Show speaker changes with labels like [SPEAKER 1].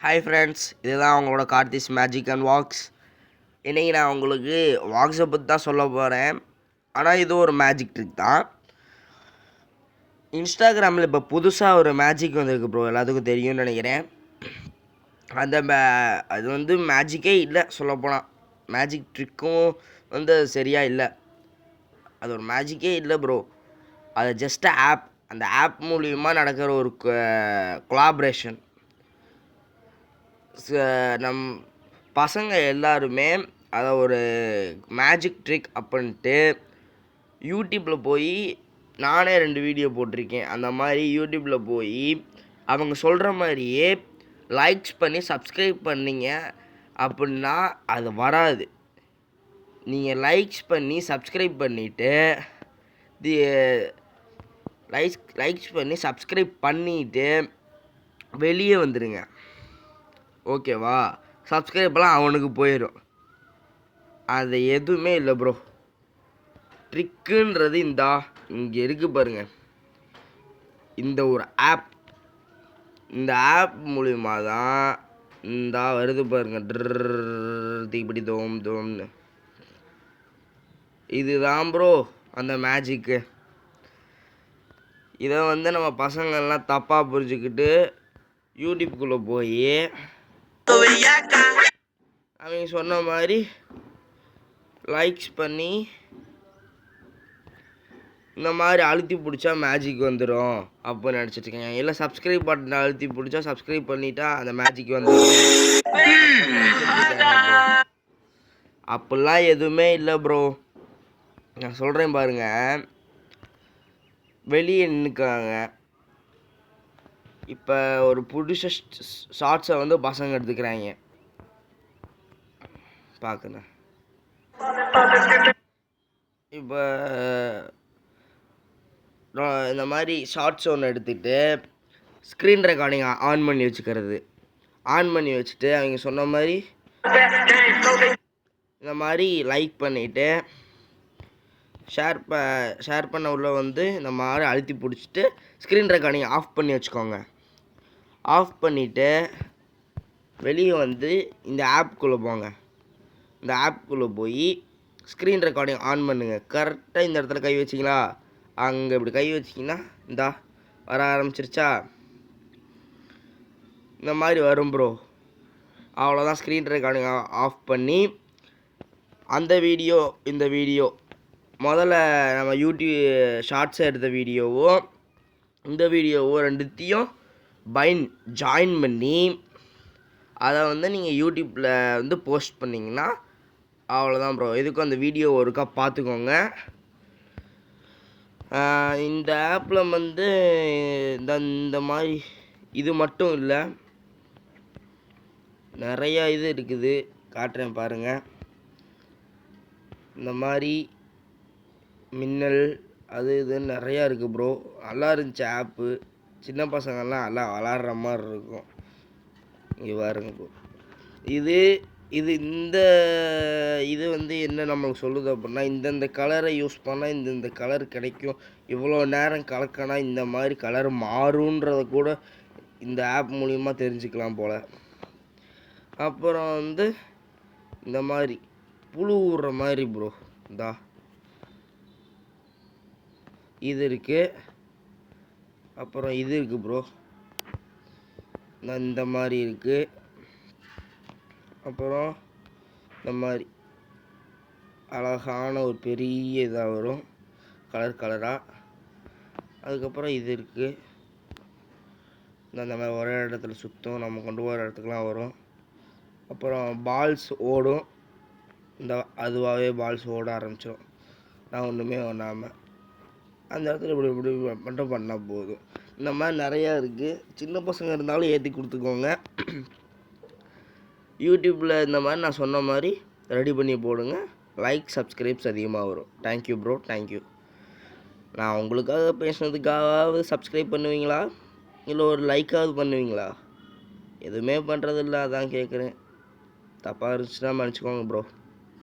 [SPEAKER 1] Hi friends, இதுதான் அவங்களோட Karthi's magic and walks. இன்றைக்கி நான் உங்களுக்கு வாக்ஸை பற்றி தான் சொல்ல போகிறேன். ஆனால் இது ஒரு மேஜிக் ட்ரிக் தான். இன்ஸ்டாகிராமில் இப்போ புதுசாக ஒரு மேஜிக் வந்திருக்கு ப்ரோ, எல்லாத்துக்கும் தெரியும்னு நினைக்கிறேன். அது வந்து மேஜிக்கே இல்லை சொல்லப்போனால். மேஜிக் ட்ரிக்கும் வந்து சரியாக இல்லை. அது ஒரு மேஜிக்கே இல்லை ப்ரோ. அது ஜஸ்ட் ஆப். அந்த ஆப் மூலிமா நடக்கிற ஒரு கொலாபரேஷன். நம் பசங்க எல்லாருமே அதை ஒரு மேஜிக் ட்ரிக் அப்படின்ட்டு யூடியூப்பில் போய் நானே 2 வீடியோ போட்டிருக்கேன். அந்த மாதிரி யூடியூப்பில் போய் அவங்க சொல்கிற மாதிரியே லைக்ஸ் பண்ணி சப்ஸ்கிரைப் பண்ணிங்க அப்படின்னா அது வராது. நீங்கள் லைக்ஸ் பண்ணி சப்ஸ்கிரைப் பண்ணிவிட்டு லைக்ஸ் பண்ணி சப்ஸ்கிரைப் பண்ணிவிட்டு வெளியே வந்துடுங்க. ஓகேவா? சப்ஸ்கிரைப்லாம் அவனுக்கு போயிடும். அது எதுவுமே இல்லை ப்ரோ. ட்ரிக்குன்றது இங்கே இருக்குது பாருங்கள். இந்த ஒரு ஆப். இந்த ஆப் மூலிமா தான் வருது பாருங்கள். தீப்படி தோம் தோம்னு. இதுதான் ப்ரோ அந்த மேஜிக்கு. இதை வந்து நம்ம பசங்கள்லாம் தப்பாக புரிஞ்சுக்கிட்டு யூடியூப்குள்ளே போய் அவங்க சொன்ன மாதிரி லைக்ஸ் பண்ணி இந்த மாதிரி அழுத்தி பிடிச்சா மேஜிக் வந்துடும் அப்போ நினச்சிட்ருக்கேன். இல்லை சப்ஸ்கிரைப் பட்டனை அழுத்தி பிடிச்சா சப்ஸ்கிரைப் பண்ணிட்டா அந்த மேஜிக் வந்துடும் அப்படிலாம் எதுவுமே இல்லை ப்ரோ. நான் சொல்கிறேன் பாருங்கள். வெளியே நின்றுக்காங்க. இப்போ ஒரு புதுசு ஷார்ட்ஸை வந்து பசங்க எடுத்துக்கிறாங்க. பார்க்குறேன். இப்போ இந்த மாதிரி ஷார்ட்ஸ் ஒன்று எடுத்துகிட்டு ஸ்க்ரீன் ரெக்கார்டிங் ஆன் பண்ணி வச்சுக்கிறது. ஆன் பண்ணி வச்சுட்டு அவங்க சொன்ன மாதிரி இந்த மாதிரி லைக் பண்ணிவிட்டு ஷேர் பண்ண உள்ள வந்து இந்த மாதிரி அழுத்தி பிடிச்சிட்டு ஸ்க்ரீன் ரெக்கார்டிங் ஆஃப் பண்ணி வச்சுக்கோங்க. ஆஃப் பண்ணிவிட்டு வெளியே வந்து இந்த ஆப்புக்குள்ளே போங்க. இந்த ஆப்புக்குள்ளே போய் ஸ்க்ரீன் ரெக்கார்டிங் ஆன் பண்ணுங்கள். கரெக்டாக இந்த இடத்துல கை வச்சிங்களா? அங்கே இப்படி கை வச்சிங்கன்னா வர ஆரம்பிச்சிருச்சா? இந்த மாதிரி வரும் ப்ரோ. அவ்வளோதான். ஸ்க்ரீன் ரெக்கார்டிங் ஆஃப் பண்ணி அந்த வீடியோ இந்த வீடியோ முதல்ல நம்ம யூடியூப் ஷார்ட்ஸை எடுத்த வீடியோவோ இந்த வீடியோவோ ரெண்டுத்தையும் ஜாயின் பண்ணி அதை வந்து நீங்கள் யூடியூப்பில் வந்து போஸ்ட் பண்ணிங்கன்னா அவ்வளோதான் ப்ரோ. இதுக்கும் அந்த வீடியோ ஒருக்கா பார்த்துக்கோங்க. இந்த ஆப்பில் வந்து இந்த மாதிரி இது மட்டும் இல்லை, நிறையா இது இருக்குது. காட்டுறேன் பாருங்கள். இந்த மாதிரி மின்னல் அது இதுன்னு நிறையா இருக்குது ப்ரோ. நல்லா இருந்துச்சு ஆப்பு. சின்ன பசங்கள்லாம் நல்லா விளாட்ற மாதிரி இருக்கும். இங்கே பாருங்க ப்ரோ. இது வந்து என்ன நம்மளுக்கு சொல்லுது அப்படின்னா, இந்தந்த கலரை யூஸ் பண்ணால் இந்த கலர் கிடைக்கும், இவ்வளோ நேரம் கலக்கினா இந்த மாதிரி கலர் மாறுன்றதை கூட இந்த ஆப் மூலிமா தெரிஞ்சுக்கலாம் போல். அப்புறம் வந்து இந்த மாதிரி புழு ஊடுற மாதிரி ப்ரோ இது இருக்குது. அப்புறம் இது இருக்குது ப்ரோ. இந்த மாதிரி இருக்குது. அப்புறம் இந்த மாதிரி அழகான ஒரு பெரிய இதாக வரும் கலராக. அதுக்கப்புறம் இது இருக்குது. இந்த மாதிரி ஒரே இடத்துல சுற்றும், நம்ம கொண்டு போகிற இடத்துக்குலாம் வரும். அப்புறம் பால்ஸ் ஓடும். அதுவாகவே பால்ஸ் ஓட ஆரம்பிச்சிடும். நான் ஒன்றுமே பண்ணாமல் அந்த இடத்துல இப்படி மட்டும் பண்ணால் போதும். இந்த மாதிரி நிறையா இருக்குது. சின்ன பசங்க இருந்தாலும் ஏற்றி கொடுத்துக்கோங்க. யூடியூப்பில் இந்த மாதிரி நான் சொன்ன மாதிரி ரெடி பண்ணி போடுங்க. லைக் சப்ஸ்கிரைப்ஸ் அதிகமாக வரும். Thank you bro, thank you. நான் உங்களுக்காக பேசுனதுக்காகவாவது சப்ஸ்கிரைப் பண்ணுவீங்களா? இல்லை ஒரு லைக்காவது பண்ணுவீங்களா? எதுவுமே பண்ணுறதில்ல, அதான் கேட்குறேன். தப்பாக இருந்துச்சுன்னா மன்னிச்சுக்கோங்க ப்ரோ.